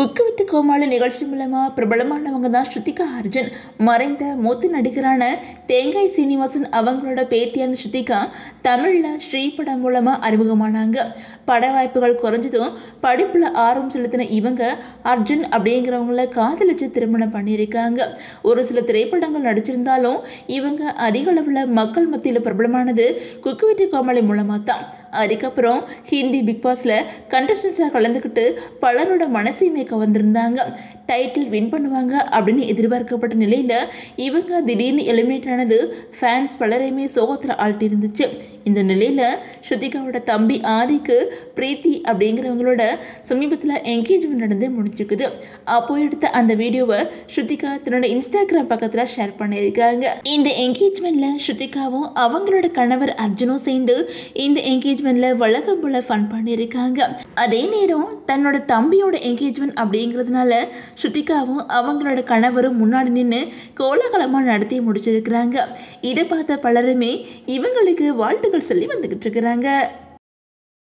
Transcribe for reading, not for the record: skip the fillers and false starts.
Cook with கோமாளி நிகழ்ச்சி மூலமா பிரபலமானவங்க தான் ஸ்ருதிகா அர்ஜுன். மறைந்த மூத்த நடிகரான தேங்காய் சீனிவாசன் அவங்களோட பேத்தியான ஸ்ருதிகா தமிழ்ல ஸ்ரீ படம் மூலமா அறிமுகமானாங்க. பட வாய்ப்புகள் குறைஞ்சதும் படிப்புல ஆர்வம் செலுத்தின இவங்க அர்ஜுன் அப்படிங்கிறவங்கள காதலிச்சு திருமணம் பண்ணியிருக்காங்க. ஒரு சில திரைப்படங்கள் நடிச்சிருந்தாலும் இவங்க அதிக அளவில் மக்கள் மத்தியில் பிரபலமானது குக்கு வித் கோமாளி மூலமா தான். அதுக்கப்புறம் ஹிந்தி பிக் பாஸ்ல கண்டஸ்டன்ஸாக கலந்துக்கிட்டு பலரோட மனசையுமே கவர்ந்திருந்தாங்க. டைட்டில் வின் பண்ணுவாங்க அப்படின்னு எதிர்பார்க்கப்பட்ட நிலையில் இவங்க திடீர்னு எலிமினேட் ஆனது ஃபேன்ஸ் பலரையுமே சோகத்தில் ஆழ்த்தி இருந்துச்சு. இந்த நிலையில் ஸ்ருதிகாவோட தம்பி ஆதிக்கு பிரீத்தி அப்படிங்கிறவங்களோட சமீபத்தில் என்கேஜ்மெண்ட் நடந்து முடிஞ்சிருக்குது. அப்போ எடுத்த அந்த வீடியோவை ஸ்ருதிகா தன்னோட இன்ஸ்டாகிராம் பக்கத்தில் ஷேர் பண்ணியிருக்காங்க. இந்த என்கேஜ்மெண்ட்ல ஸ்ருதிகாவும் அவங்களோட கணவர் அர்ஜுனும் சேர்ந்து இந்த என்கேஜ்மெண்ட்ல வழக்கம் போல ஃபன் பண்ணியிருக்காங்க. அதே நேரம் தன்னோட தம்பியோட என்கேஜ்மெண்ட் அப்படிங்கிறதுனால ஸ்ருதிகாவும் அவங்களோட கணவரும் முன்னாடி நின்று கோலாகலமாக நடத்தி முடிச்சிருக்கிறாங்க. இதை பார்த்த பலருமே இவங்களுக்கு வாழ்த்துக்கள் சொல்லி வந்துகிட்டு இருக்கிறாங்க.